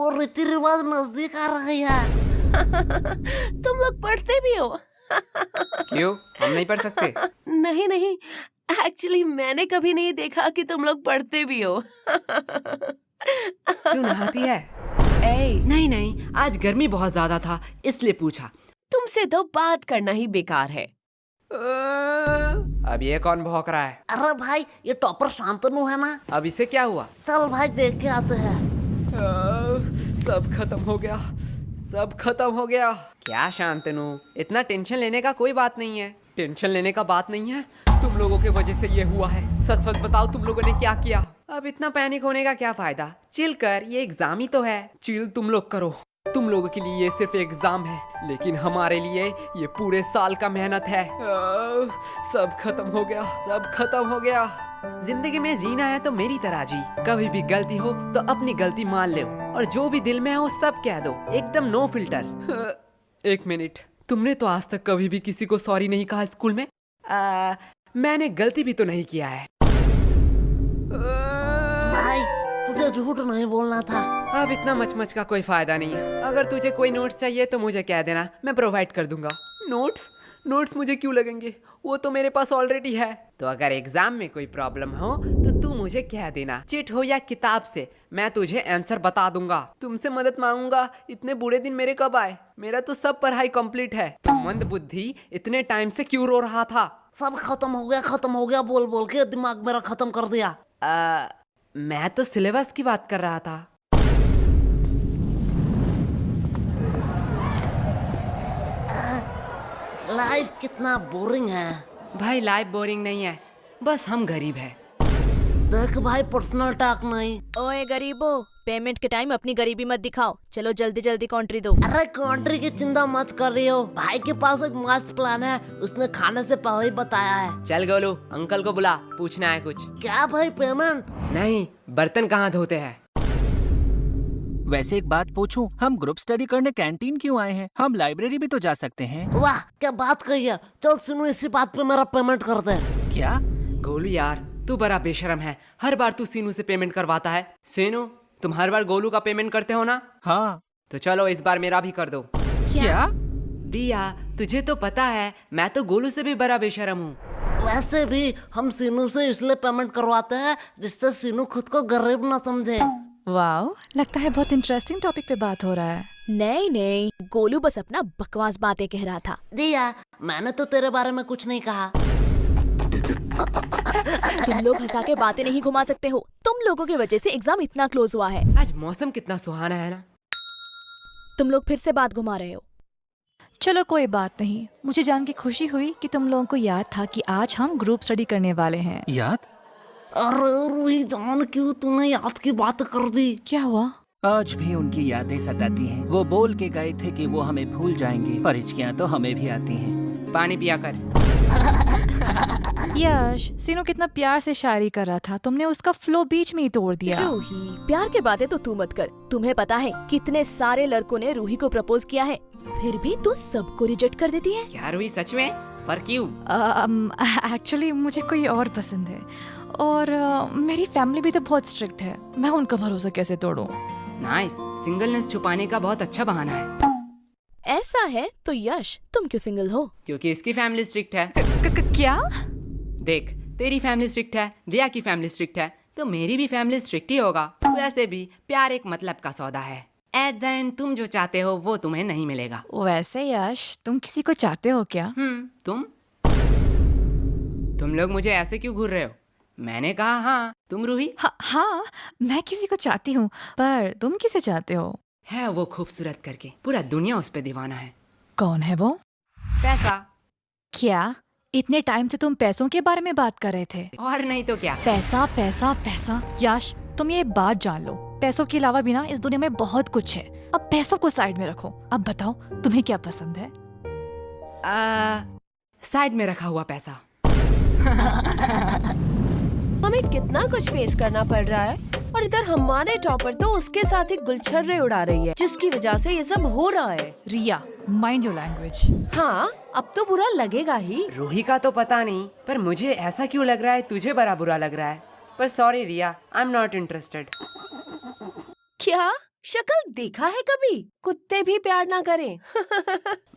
वो रीति रिवाज नजदीक आ रही है। तुम लोग पढ़ते भी हो? क्यों, हम नहीं पढ़ सकते? नहीं नहीं, एक्चुअली मैंने कभी नहीं देखा कि तुम लोग पढ़ते भी हो। तू नहाती है? ए, नहीं नहीं, आज गर्मी बहुत ज्यादा था इसलिए पूछा। तुमसे तो बात करना ही बेकार है। अब ये कौन भौंक रहा है? अरे भाई, ये टॉपर शांतनु है ना? अब इसे क्या हुआ? चल भाई देख के आते हैं। सब खत्म हो गया, सब खत्म हो गया। क्या शांतनु, इतना टेंशन लेने का कोई बात नहीं है। टेंशन लेने का बात नहीं है, तुम लोगों के वजह से ये हुआ है। सच सच बताओ, तुम लोगों ने क्या किया? अब इतना पैनिक होने का क्या फायदा? चिल कर, ये एग्जाम ही तो है। चिल तुम लोग करो। तुम लोगों के लिए ये सिर्फ एग्जाम है, लेकिन हमारे लिए ये पूरे साल का मेहनत है। सब खत्म हो गया, सब खत्म हो गया। जिंदगी में जीना है तो मेरी तरह जी। कभी भी गलती हो तो अपनी गलती मान लो, और जो भी दिल में हो सब कह दो, एकदम नो फिल्टर। एक मिनट, तुमने तो आज तक कभी भी किसी को सॉरी नहीं कहा स्कूल में? मैंने गलती भी तो नहीं किया है। भाई तुझे झूठ नहीं बोलना था। अब इतना मचमच का कोई फायदा नहीं है। अगर तुझे कोई नोट्स चाहिए तो मुझे कह देना, मैं प्रोवाइड कर दूंगा। नोट्स? नोट्स मुझे क्यों लगेंगे? वो तो मेरे पास ऑलरेडी है। तो अगर एग्जाम में कोई प्रॉब्लम हो तो तू मुझे कह देना, चिट हो या किताब से, मैं तुझे आंसर बता दूंगा। तुमसे मदद मांगूंगा, इतने बुरे दिन मेरे कब आए? मेरा तो सब पढ़ाई कंप्लीट है। तो मंद बुद्धि इतने टाइम से क्यों रो रहा था? सब खत्म हो गया बोल बोल के दिमाग मेरा खत्म कर दिया। मैं तो सिलेबस की बात कर रहा था। लाइफ कितना बोरिंग है। भाई लाइफ बोरिंग नहीं है, बस हम गरीब हैं। देख भाई, पर्सनल टॉक नहीं। ओए गरीबो, पेमेंट के टाइम अपनी गरीबी मत दिखाओ। चलो जल्दी जल्दी कॉन्ट्री दो। अरे कंट्री की चिंता मत कर रही हो, भाई के पास एक मस्त प्लान है, उसने खाने से पहले ही बताया है। चल गोलू, अंकल को बुला, पूछना है कुछ। क्या भाई, पेमेंट? नहीं, बर्तन कहाँ धोते हैं? वैसे एक बात पूछूं, हम ग्रुप स्टडी करने कैंटीन क्यों आए हैं? हम लाइब्रेरी भी तो जा सकते हैं। वाह क्या बात कही है। चल सुनो, इसी बात पे मेरा पेमेंट कर दे। क्या? गोलू यार, तू बड़ा बेशरम है। हर बार तू सीनू से पेमेंट करवाता है। सीनू, तुम हर बार गोलू का पेमेंट करते हो ना? हाँ। तो चलो इस बार मेरा भी कर दो। क्या? दिया, तुझे तो पता है मैं तो गोलू से भी बड़ा बेशरम हूँ। वैसे भी हम सीनू से इसलिए पेमेंट करवाते हैं जिससे सीनू खुद को गरीब ना समझे। वाओ, लगता है बहुत इंटरेस्टिंग टॉपिक पे बात हो रहा है। नहीं नहीं, गोलू बस अपना बकवास बातें कह रहा था। दिया, मैंने तो तेरे बारे में कुछ नहीं कहा। तुम लोग हंसा के बातें नहीं घुमा सकते हो। तुम लोगों की वजह से एग्जाम इतना क्लोज हुआ है। आज मौसम कितना सुहाना है ना। तुम लोग फिर से बात घुमा रहे हो। चलो कोई बात नहीं, मुझे जान के खुशी हुई कि तुम लोगों को याद था कि आज हम ग्रुप स्टडी करने वाले हैं। याद? अरे रूही जान, क्यों तूने याद की बात कर दी? क्या हुआ? आज भी उनकी यादें सताती हैं। वो बोल के गए थे कि वो हमें भूल जाएंगे, पर हिचकियां तो हमें भी आती हैं। पानी पिया कर। यश, सीनू कितना प्यार से शायरी कर रहा था, तुमने उसका फ्लो बीच में ही तोड़ दिया। रूही, प्यार की बातें तो तू मत कर। तुम्हें पता है कितने सारे लड़कों ने रूही को प्रपोज किया है, फिर भी तू सबको रिजेक्ट कर देती है। क्या रूही, सच में? पर क्यों? एक्चुअली मुझे कोई और पसंद है, और मेरी फैमिली भी तो बहुत स्ट्रिक्ट है। मैं उनका भरोसा कैसे तोड़ूं? नाइस, सिंगलनेस छुपाने का बहुत अच्छा बहाना है। ऐसा है तो यश, तुम क्यों सिंगल हो? क्योंकि इसकी फैमिली स्ट्रिक्ट है। क्या? देख, तेरी फैमिली स्ट्रिक्ट है, दिया की फैमिली स्ट्रिक्ट है, तो मेरी भी फैमिली स्ट्रिक्ट ही होगा। वैसे भी प्यार एक मतलब का सौदा है। एट द एंड तुम जो चाहते हो वो तुम्हें नहीं मिलेगा। वैसे यश, तुम किसी को चाहते हो क्या? तुम लोग मुझे ऐसे क्यों घूर रहे हो? मैंने कहा हाँ। तुम रूही? हाँ, मैं किसी को चाहती हूँ, पर तुम किसे चाहते हो? है वो खूबसूरत करके, पूरा दुनिया उस पे दीवाना है। कौन है वो? पैसा। क्या? इतने टाइम से तुम पैसों के बारे में बात कर रहे थे? और नहीं तो क्या। पैसा पैसा पैसा। यश, तुम ये बात जान लो, पैसों के अलावा भी ना इस दुनिया में बहुत कुछ है। अब पैसों को साइड में रखो। अब बताओ तुम्हें क्या पसंद है? साइड में रखा हुआ पैसा। हमें कितना कुछ फेस करना पड़ रहा है, और इधर हमारे टॉपर तो उसके साथ ही गुलछर्रे उड़ा रही है, जिसकी वजह से ये सब हो रहा है। रिया, माइंड योर लैंग्वेज। हाँ, अब तो बुरा लगेगा ही। रूही का तो पता नहीं, पर मुझे ऐसा क्यों लग रहा है तुझे बड़ा बुरा लग रहा है। पर sorry Riya, I am not interested. क्या? शक्ल देखा है कभी? कुत्ते भी प्यार ना करें।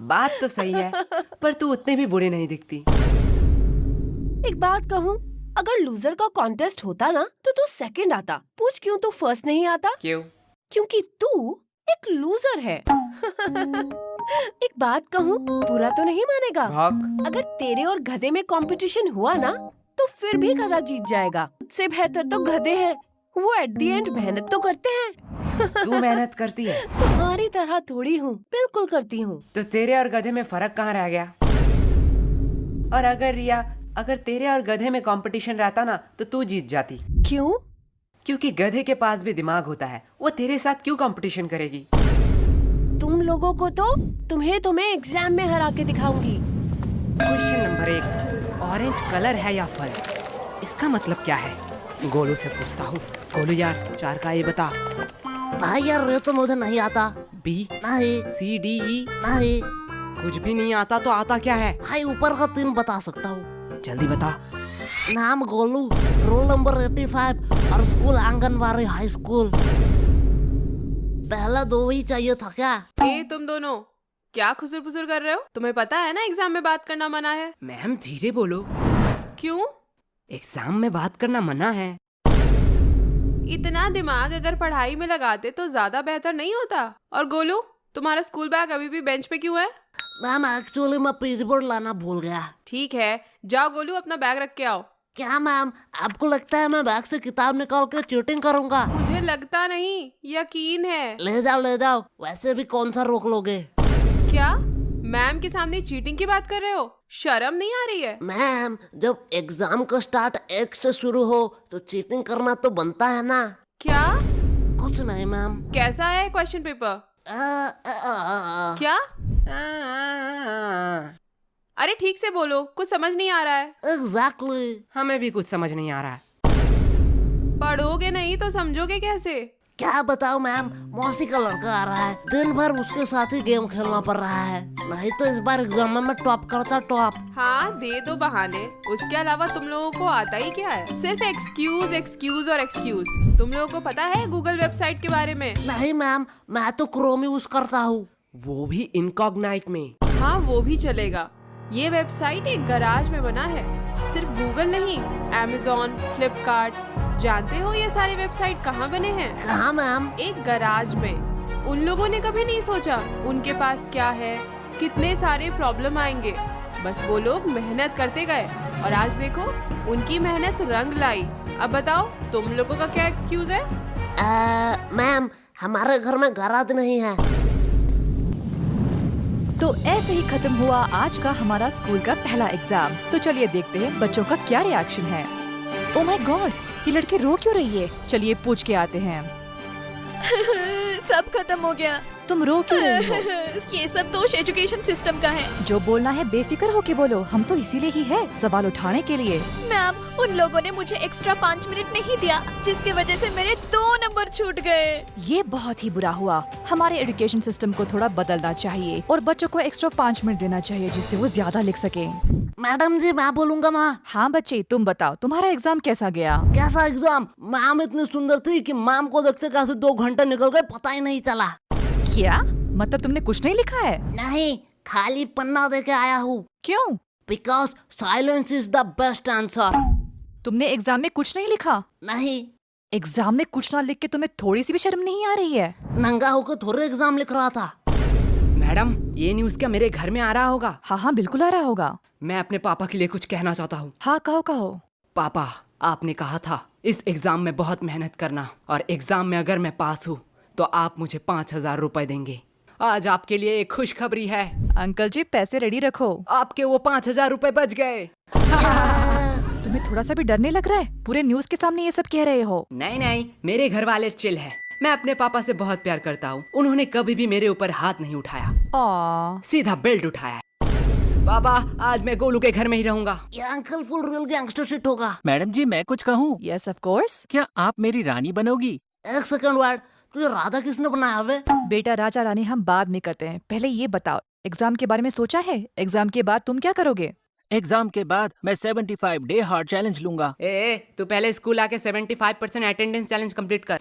बात तो सही है, पर तू उतने भी बुरे नहीं दिखती। एक बात कहूँ, अगर लूजर का कॉन्टेस्ट होता ना तो तू सेकंड आता। पूछ क्यों तू फर्स्ट नहीं आता? क्यों? क्योंकि तू एक लूजर है। एक बात कहूँ, बुरा तो नहीं मानेगा? भौंक। अगर तेरे और गधे में कंपटीशन हुआ ना तो फिर भी गधा जीत जाएगा। उससे बेहतर तो गधे हैं, वो एट द एंड मेहनत तो करते हैं। तू मेहनत करती है? तुम्हारी तरह थोड़ी हूँ, बिल्कुल करती हूँ। तो तेरे और गधे में फर्क कहाँ रह गया? और अगर रिया, अगर तेरे और गधे में कंपटीशन रहता ना तो तू जीत जाती। क्यों? क्योंकि गधे के पास भी दिमाग होता है, वो तेरे साथ क्यों कंपटीशन करेगी? तुम लोगों को तो तुम्हें एग्जाम में हरा के दिखाऊंगी। क्वेश्चन नंबर 1, ऑरेंज कलर है या फल? इसका मतलब क्या है? गोलू से पूछता हूँ। गोलू यार, 4 का ये बता। भाई यार ये तो मुझे नहीं आता। बी, नहीं सी, डी, ई? नहीं कुछ भी नहीं आता तो आता क्या है? भाई, ऊपर का 3 बता सकता हूँ। जल्दी बता। नाम गोलू, रोल नंबर 85 और स्कूल आंगनबाड़ी हाई स्कूल। पहला 2 ही चाहिए था क्या? ए तुम दोनों क्या खुसुर फुसुर कर रहे हो? तुम्हें पता है ना एग्जाम में बात करना मना है। मैम धीरे बोलो। क्यों? एग्जाम में बात करना मना है। इतना दिमाग अगर पढ़ाई में लगाते तो ज्यादा बेहतर नहीं होता। और गोलू, तुम्हारा स्कूल बैग अभी भी बेंच पे क्यों है? मैम एक्चुअली मैं पेज बोर्ड लाना भूल गया। ठीक है, जाओ गोलू अपना बैग रख के आओ। क्या मैम, आपको लगता है मैं बैग से किताब निकाल के चीटिंग करूंगा? मुझे लगता नहीं, यकीन है। ले जाओ, वैसे भी कौन सा रोक लोगे? क्या मैम के सामने चीटिंग की बात कर रहे हो? शर्म नहीं आ रही है? मैम, जब एग्जाम का स्टार्ट 1 से शुरू हो तो चीटिंग करना तो बनता है ना। क्या? कुछ नहीं मैम। कैसा है क्वेश्चन पेपर? क्या? अरे ठीक से बोलो, कुछ समझ नहीं आ रहा है। एग्जैक्टली। हमें भी कुछ समझ नहीं आ रहा है। पढ़ोगे नहीं तो समझोगे कैसे? क्या बताओ मैम, मौसी का लड़का आ रहा है, दिन भर उसके साथ ही गेम खेलना पड़ रहा है। नहीं तो इस बार एग्जाम में मैं टॉप करता टॉप। हाँ दे दो बहाने, उसके अलावा तुम लोगों को आता ही क्या है? सिर्फ एक्सक्यूज एक्सक्यूज और एक्सक्यूज। तुम लोगों को पता है गूगल वेबसाइट के बारे में? नहीं मैम, मैं तो क्रोम यूज करता हूँ। वो भी इनकॉग्नाइट में। हाँ वो भी चलेगा। ये वेबसाइट एक गराज में बना है। सिर्फ गूगल नहीं, Amazon, फ्लिपकार्ट, जानते हो ये सारे वेबसाइट कहाँ बने हैं? कहाँ मैम? एक गराज में। उन लोगों ने कभी नहीं सोचा उनके पास क्या है, कितने सारे प्रॉब्लम आएंगे। बस वो लोग मेहनत करते गए और आज देखो उनकी मेहनत रंग लाई। अब बताओ तुम लोगों का क्या एक्सक्यूज है? मैम, हमारे घर में गराज नहीं है। तो ऐसे ही खत्म हुआ आज का हमारा स्कूल का पहला एग्जाम। तो चलिए देखते हैं बच्चों का क्या रिएक्शन है। ओह माय गॉड, ये लड़की रो क्यों रही है? चलिए पूछ के आते हैं। सब खत्म हो गया। तुम रो क्यों रही हो? ये सब दोष एजुकेशन सिस्टम का है। जो बोलना है बेफिक्र होके बोलो, हम तो इसीलिए ही है, सवाल उठाने के लिए। मैम, उन लोगों ने मुझे एक्स्ट्रा 5 मिनट नहीं दिया, जिसकी वजह से मेरे 2 नंबर छूट गए। ये बहुत ही बुरा हुआ। हमारे एजुकेशन सिस्टम को थोड़ा बदलना चाहिए और बच्चों को एक्स्ट्रा 5 मिनट देना चाहिए, जिससे वो ज्यादा लिख सके। मैडम जी, मैं बोलूंगा माँ। हाँ बच्चे, तुम बताओ तुम्हारा एग्जाम कैसा गया? कैसा एग्जाम? मैम इतनी सुंदर थी कि मैम को देखते कैसे 2 घंटे निकल गए पता ही नहीं चला। क्या मतलब तुमने कुछ नहीं लिखा है? नहीं, खाली पन्ना दे के आया हूँ। क्यों? Because silence is the best answer. तुमने एग्जाम में कुछ नहीं लिखा? नहीं। एग्जाम में कुछ ना लिख के तुम्हें थोड़ी सी भी शर्म नहीं आ रही है? नंगा होकर थोड़े एग्जाम लिख रहा था। मैडम, ये न्यूज़ क्या मेरे घर में आ रहा होगा? हाँ हाँ बिल्कुल आ रहा होगा। मैं अपने पापा के लिए कुछ कहना चाहता हूँ। हाँ कहो कहो। पापा, आपने कहा था इस एग्जाम में बहुत मेहनत करना और एग्जाम में अगर मैं पास हूँ तो आप मुझे 5,000 रुपए देंगे। आज आपके लिए एक खुशखबरी है। अंकल जी पैसे रेडी रखो। आपके वो 5,000 रुपए बच गए। तुम्हें थोड़ा सा भी डर नहीं लग रहा है? पूरे न्यूज के सामने ये सब कह रहे हो। नहीं नहीं, मेरे घर वाले चिल है। मैं अपने पापा से बहुत प्यार करता हूँ। उन्होंने कभी भी मेरे ऊपर हाथ नहीं उठाया, सीधा बेल्ट उठाया। पापा, आज मैं गोलू के घर में ही रहूंगा। ये uncle full real gangster shit होगा। मैडम जी, मैं कुछ कहूँ? Yes of course. क्या आप मेरी रानी बनोगी? एक सेकंड वर्ड, तुझे राधा किसने बनाया वे? बेटा, राजा रानी हम बाद में करते हैं, पहले ये बताओ एग्जाम के बारे में सोचा है? एग्जाम के बाद तुम क्या करोगे? एग्जाम के बाद मैं 75 डे हार्ड चैलेंज लूंगा। तू पहले स्कूल आके 75% अटेंडेंस चैलेंज कंप्लीट कर।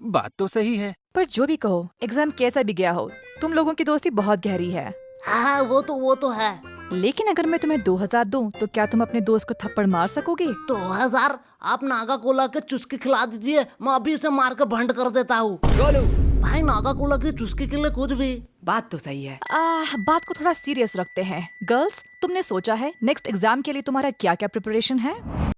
बात तो सही है। पर जो भी कहो, एग्जाम कैसा भी गया हो, तुम लोगों की दोस्ती बहुत गहरी है। हाँ वो तो है। लेकिन अगर मैं तुम्हें 2000 दूं, तो क्या तुम अपने दोस्त को थप्पड़ मार सकोगे? 2000? आप नागा कोला के चुस्की खिला दीजिए, मैं अभी इसे मार के भंड कर देता हूँ। गोलू, भाई नागा कोला की चुस्की के लिए कुछ भी। बात तो सही है। बात को थोड़ा सीरियस रखते हैं। गर्ल्स, तुमने सोचा है नेक्स्ट एग्जाम के लिए तुम्हारा क्या क्या प्रिपरेशन है?